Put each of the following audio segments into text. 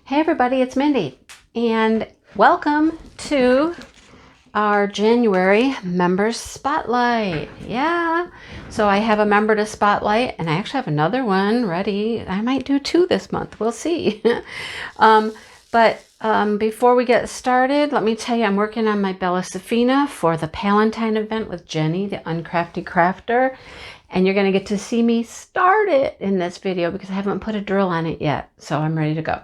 Hey everybody, it's Mindy, and welcome to our January Members Spotlight. Yeah, so I have a member to spotlight, and I actually have another one ready. I might do two this month. We'll see. But before we get started, let me tell you, I'm working on my Bella Safina for the Palentine event with Jenny, the Uncrafty Crafter. And you're going to get to see me start it in this video because I haven't put a drill on it yet. So I'm ready to go.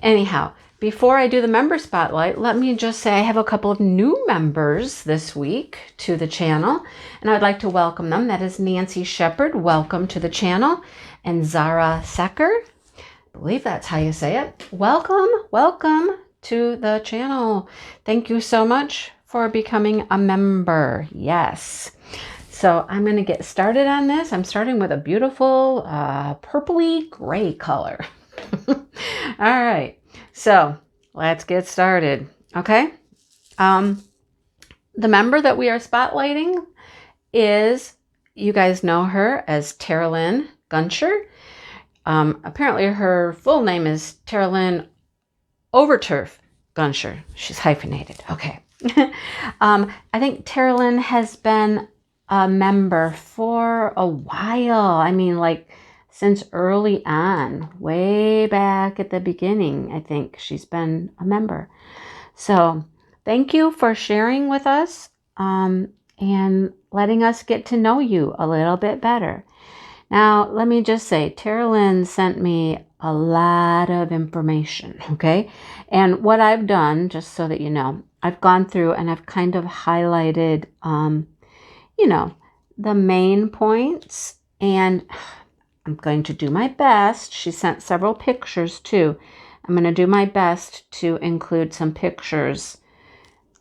Anyhow, before I do the member spotlight, let me just say I have a couple of new members this week to the channel, and I'd like to welcome them. That is Nancy Shepard, welcome to the channel, and Zara Secker, I believe that's how you say it. Welcome to the channel. Thank you so much for becoming a member. Yes. So I'm going to get started on this. I'm starting with a beautiful purpley gray color. All right, so let's get started. Okay. The member that we are spotlighting is, you guys know her as Tara Lynn Guncher. Apparently her full name is Tara Lynn Overturf Guncher. She's hyphenated. Okay. I think Tara Lynn has been a member for a while. I mean, like since early on, way back at the beginning, I think she's been a member. So thank you for sharing with us and letting us get to know you a little bit better. Now, let me just say, Tara Lynn sent me a lot of information, okay? And what I've done, just so that you know, I've gone through and I've kind of highlighted the main points, and I'm going to do my best. She sent several pictures too. I'm going to do my best to include some pictures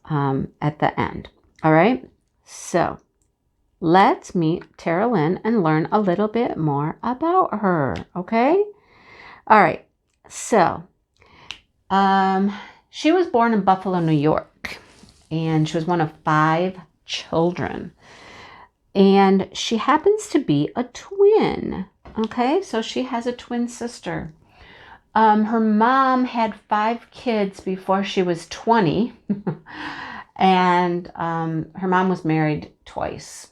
at the end. All right. So let's meet Tara Lynn and learn a little bit more about her. Okay. All right. So she was born in Buffalo, New York, and she was one of 5 children. And she happens to be a twin. Okay, so she has a twin sister. Her mom had 5 kids before she was 20. And her mom was married twice.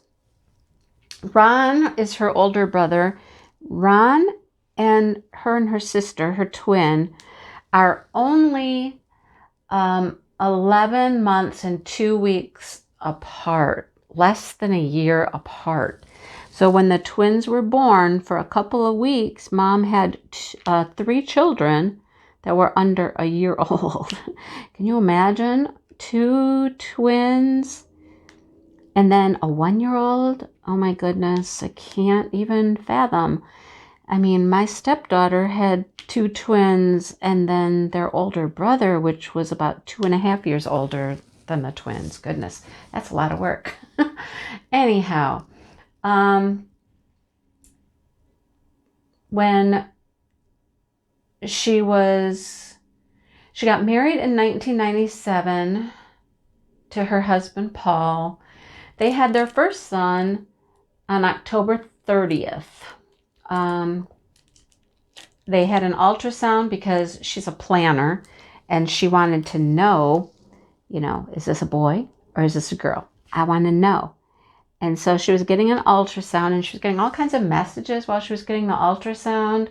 Ron is her older brother. Ron and her sister, her twin, are only 11 months and 2 weeks apart. Less than a year apart. So when the twins were born, for a couple of weeks, Mom had 3 children that were under a year old. Can you imagine? 2 twins and then a 1-year-old? Oh my goodness, I can't even fathom. I mean, my stepdaughter had 2 twins and then their older brother, which was about 2.5 years older than the twins. Goodness, that's a lot of work. Anyhow, when she got married in 1997 to her husband Paul. They had their first son on October 30th. They had an ultrasound because she's a planner and she wanted to know, is this a boy or is this a girl? I want to know. And so she was getting an ultrasound and she was getting all kinds of messages while she was getting the ultrasound,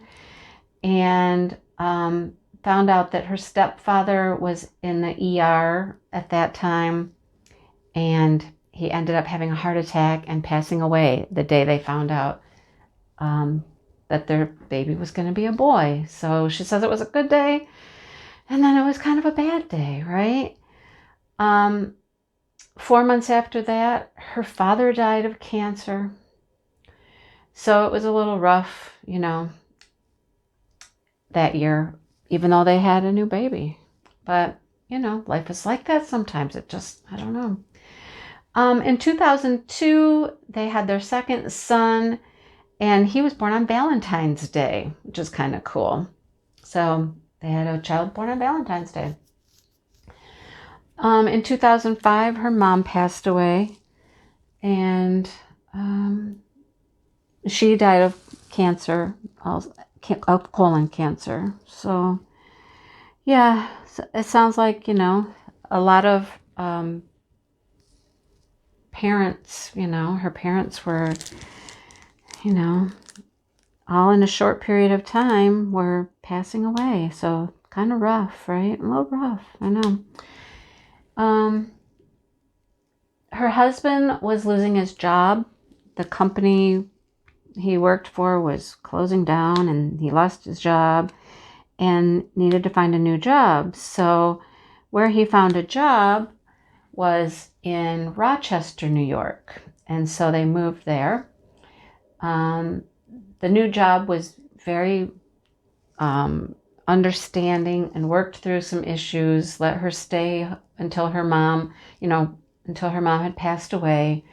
and found out that her stepfather was in the ER at that time, and he ended up having a heart attack and passing away the day they found out that their baby was going to be a boy. So she says it was a good day, and then it was kind of a bad day, right? 4 months after that, her father died of cancer. So it was a little rough, that year, even though they had a new baby. But, life is like that sometimes. It just, I don't know. In 2002, they had their second son, and he was born on Valentine's Day, which is kind of cool. So they had a child born on Valentine's Day. In 2005, her mom passed away, and she died of cancer, of colon cancer. So yeah, it sounds like, a lot of parents, her parents were, you know, all in a short period of time were passing away. So kind of rough, right? A little rough, I know. Her husband was losing his job. The company he worked for was closing down and he lost his job and needed to find a new job. So where he found a job was in Rochester, New York. And so they moved there. The new job was very understanding and worked through some issues, let her stay until her mom, until her mom had passed away.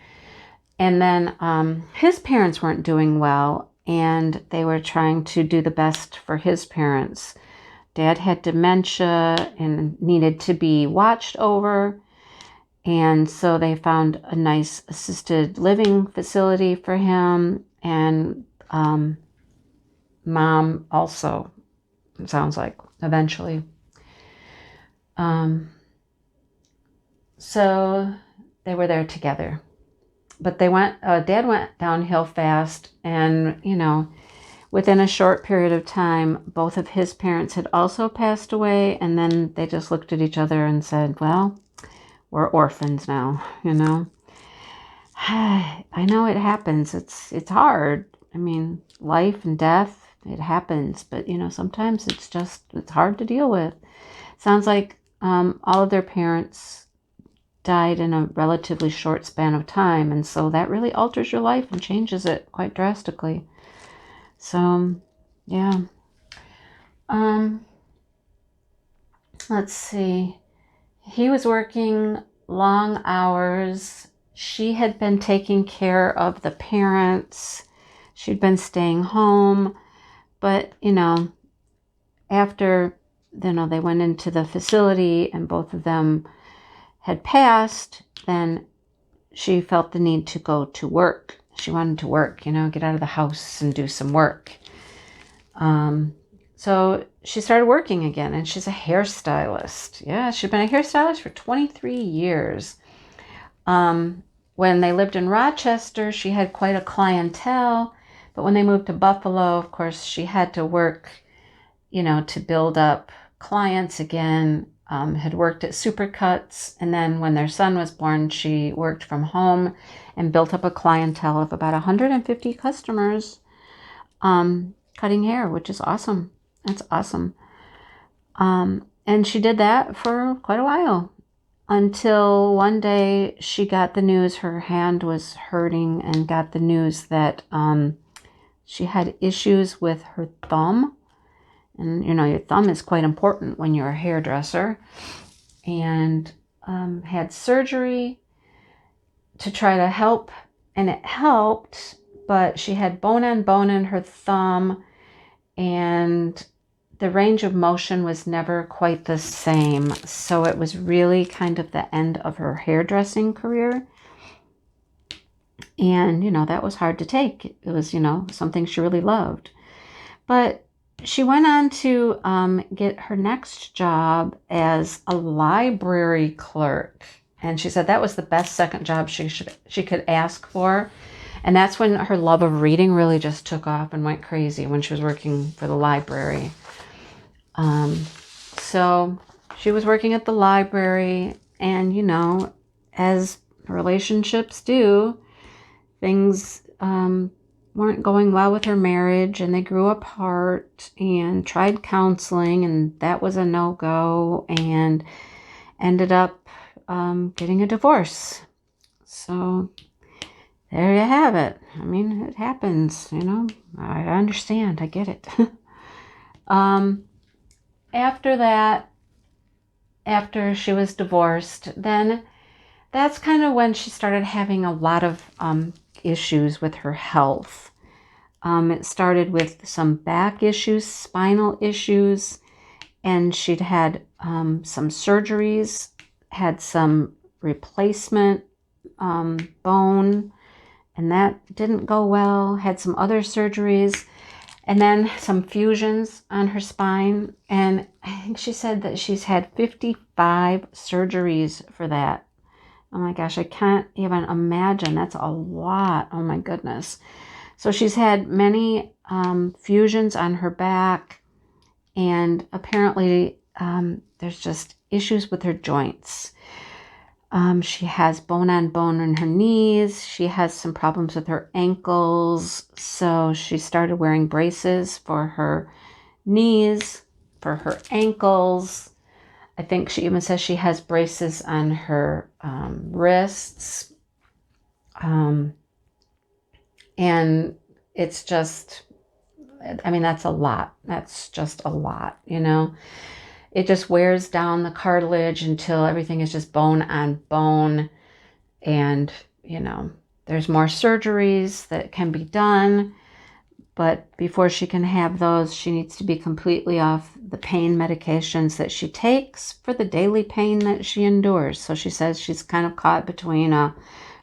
And then his parents weren't doing well, and they were trying to do the best for his parents. Dad had dementia and needed to be watched over. And so they found a nice assisted living facility for him. And mom also, it sounds like, eventually. So they were there together. But Dad went downhill fast. And, within a short period of time, both of his parents had also passed away. And then they just looked at each other and said, well, we're orphans now, I know it happens. It's hard. I mean, life and death, it happens. But, sometimes it's hard to deal with. Sounds like all of their parents died in a relatively short span of time. And so that really alters your life and changes it quite drastically. So, yeah. Let's see. He was working long hours. She had been taking care of the parents. She'd been staying home. But, after, they went into the facility and both of them had passed, then she felt the need to go to work. She wanted to work, get out of the house and do some work. So she started working again, and she's a hairstylist. Yeah, she'd been a hairstylist for 23 years. When they lived in Rochester, she had quite a clientele. But when they moved to Buffalo, of course, she had to work, to build up clients again. Had worked at Supercuts. And then when their son was born, she worked from home and built up a clientele of about 150 customers cutting hair, which is awesome. That's awesome. And she did that for quite a while until one day she got the news her hand was hurting and got the news that she had issues with her thumb. And, your thumb is quite important when you're a hairdresser. And had surgery to try to help. And it helped, but she had bone on bone in her thumb. And the range of motion was never quite the same. So it was really kind of the end of her hairdressing career. And, that was hard to take. It was, something she really loved. But she went on to get her next job as a library clerk. And she said that was the best second job she could ask for. And that's when her love of reading really just took off and went crazy, when she was working for the library. So she was working at the library, and, as relationships do, things weren't going well with her marriage, and they grew apart and tried counseling, and that was a no-go, and ended up getting a divorce. So there you have it. I mean, it happens, I understand. I get it. After that, after she was divorced, then that's kind of when she started having a lot of issues with her health. It started with some back issues, spinal issues, and she'd had some surgeries, had some replacement bone, and that didn't go well, had some other surgeries. And then some fusions on her spine. And I think she said that she's had 55 surgeries for that. Oh my gosh, I can't even imagine. That's a lot. Oh my goodness. So she's had many fusions on her back. And apparently there's just issues with her joints. She has bone on bone in her knees. She has some problems with her ankles. So she started wearing braces for her knees, for her ankles. I think she even says she has braces on her wrists. And it's just, I mean, that's a lot. That's just a lot, you know. It just wears down the cartilage until everything is just bone on bone. And, you know, there's more surgeries that can be done. But before she can have those, she needs to be completely off the pain medications that she takes for the daily pain that she endures. So she says she's kind of caught between a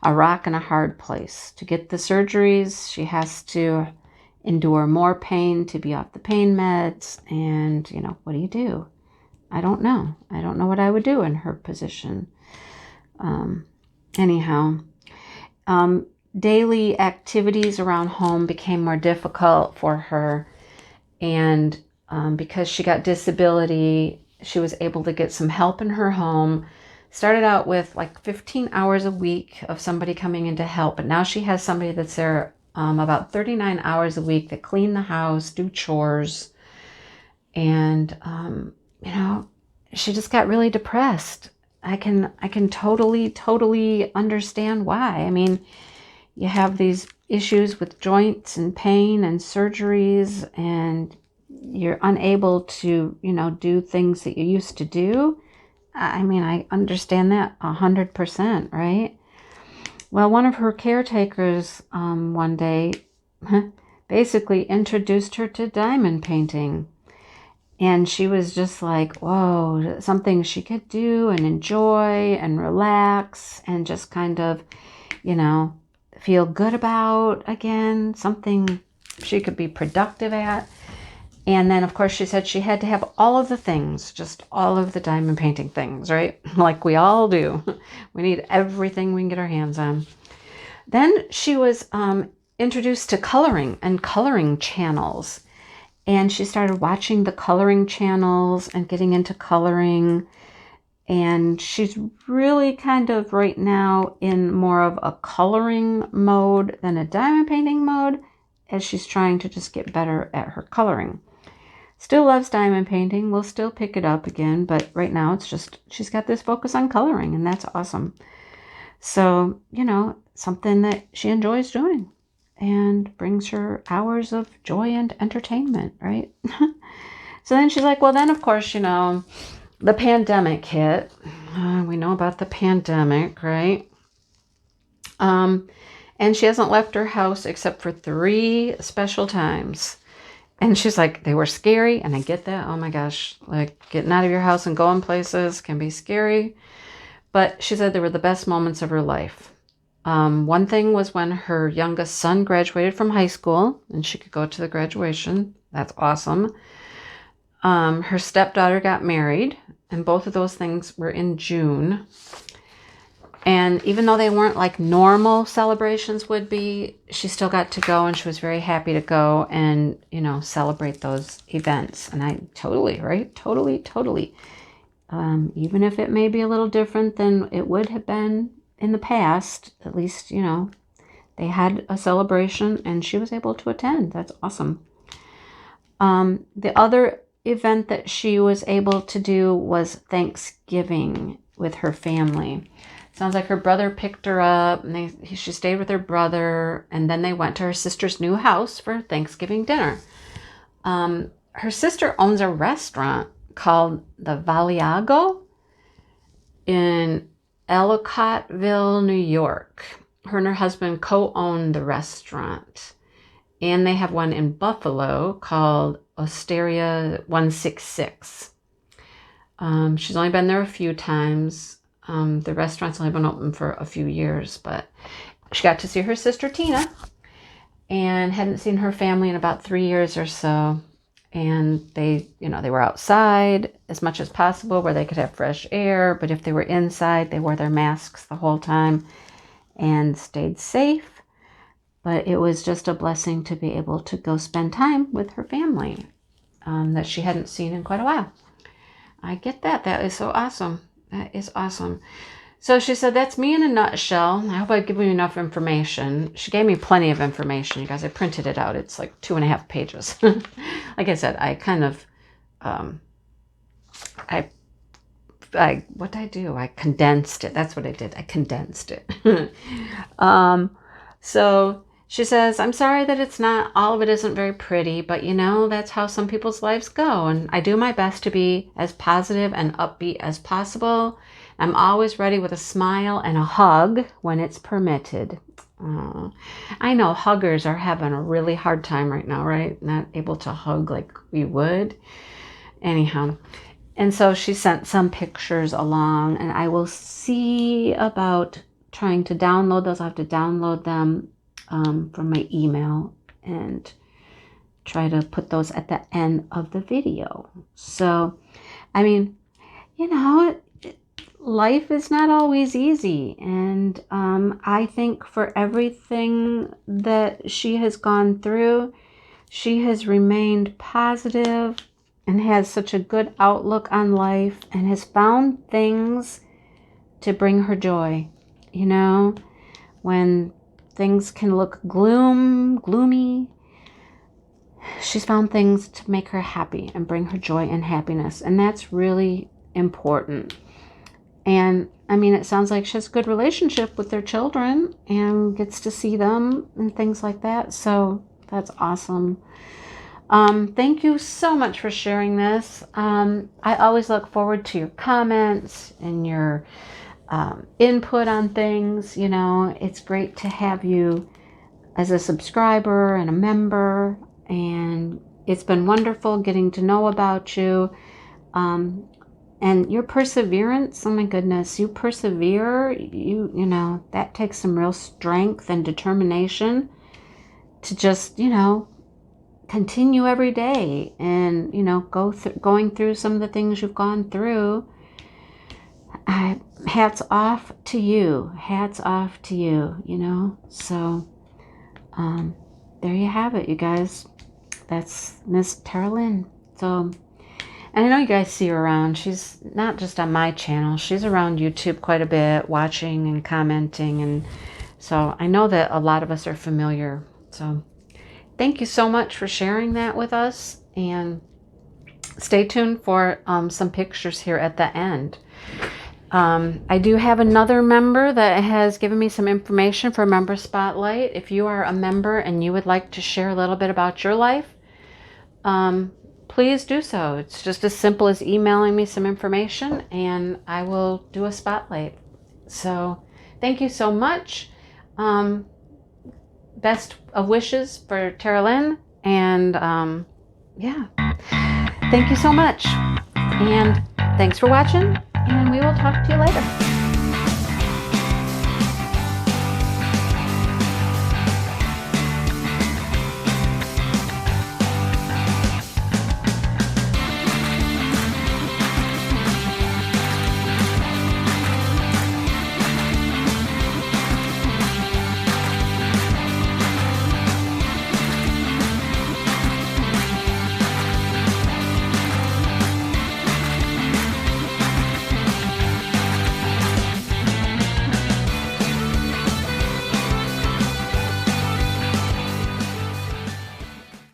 rock and a hard place. To get the surgeries, she has to endure more pain to be off the pain meds. And, you know, what do you do? I don't know. I don't know what I would do in her position. Anyhow, daily activities around home became more difficult for her. And because she got disability, she was able to get some help in her home. Started out with like 15 hours a week of somebody coming in to help. But now she has somebody that's there about 39 hours a week that clean the house, do chores. And, you know, she just got really depressed. I can totally understand why. I mean, you have these issues with joints and pain and surgeries, and you're unable to, you know, do things that you used to do. I mean, I understand that 100%, right? Well, one of her caretakers one day basically introduced her to diamond painting. And she was just like, whoa, something she could do and enjoy and relax and just kind of, you know, feel good about again, something she could be productive at. And then, of course, she said she had to have all of the things, just all of the diamond painting things, right? Like we all do. We need everything we can get our hands on. Then she was introduced to coloring and coloring channels. And she started watching the coloring channels and getting into coloring. And she's really kind of right now in more of a coloring mode than a diamond painting mode, as she's trying to just get better at her coloring. Still loves diamond painting, will still pick it up again, but right now it's just, she's got this focus on coloring, and that's awesome. So, you know, something that she enjoys doing and brings her hours of joy and entertainment, right? So then she's like, well, then, of course, you know, the pandemic hit. We know about the pandemic, right? And she hasn't left her house except for 3 special times. And she's like, they were scary, and I get that. Oh my gosh, like getting out of your house and going places can be scary. But she said they were the best moments of her life. One thing was when her youngest son graduated from high school, and she could go to the graduation. That's awesome. Her stepdaughter got married, and both of those things were in June. And even though they weren't like normal celebrations would be, she still got to go, and she was very happy to go and, you know, celebrate those events. And I totally, right? Totally. Even if it may be a little different than it would have been in the past, at least, you know, they had a celebration and she was able to attend. That's awesome. The other event that she was able to do was Thanksgiving with her family. Sounds like her brother picked her up, and she stayed with her brother, and then they went to her sister's new house for Thanksgiving dinner. Her sister owns a restaurant called the Valiago in Ellicottville, New York. Her and her husband co-own the restaurant. And they have one in Buffalo called Osteria 166. She's only been there a few times. The restaurant's only been open for a few years, but she got to see her sister Tina. and hadn't seen her family in about 3 years or so. And they, they were outside as much as possible where they could have fresh air. But if they were inside, they wore their masks the whole time and stayed safe. But it was just a blessing to be able to go spend time with her family that she hadn't seen in quite a while. I get that. That is so awesome. That is awesome. So she said, that's me in a nutshell. I hope I've given you enough information. She gave me plenty of information, you guys. I printed it out. It's like 2.5 pages. Like I said, I kind of, what did I do? I condensed it. That's what I did. I condensed it. So she says, I'm sorry that all of it isn't very pretty, but that's how some people's lives go. And I do my best to be as positive and upbeat as possible. I'm always ready with a smile and a hug when it's permitted. I know huggers are having a really hard time right now, right? Not able to hug like we would. Anyhow. And so she sent some pictures along, and I will see about trying to download those. I'll have to download them from my email and try to put those at the end of the video. So, I mean, life is not always easy. And I think for everything that she has gone through, she has remained positive and has such a good outlook on life and has found things to bring her joy. When things can look gloomy, she's found things to make her happy and bring her joy and happiness. And that's really important. And I mean, it sounds like she has a good relationship with their children and gets to see them and things like that. So that's awesome. Thank you so much for sharing this. I always look forward to your comments and your input on things. It's great to have you as a subscriber and a member. And it's been wonderful getting to know about you. And your perseverance, oh my goodness, you persevere, that takes some real strength and determination to just, continue every day and, going through some of the things you've gone through. Hats off to you. So, there you have it, you guys. That's Miss Tara Lynn. So, and I know you guys see her around. She's not just on my channel. She's around YouTube quite a bit, watching and commenting. And so I know that a lot of us are familiar. So thank you so much for sharing that with us. And stay tuned for some pictures here at the end. I do have another member that has given me some information for Member Spotlight. If you are a member and you would like to share a little bit about your life, please do so. It's just as simple as emailing me some information and I will do a spotlight. So thank you so much. Best of wishes for Tara Lynn. And yeah, thank you so much. And thanks for watching. And we will talk to you later.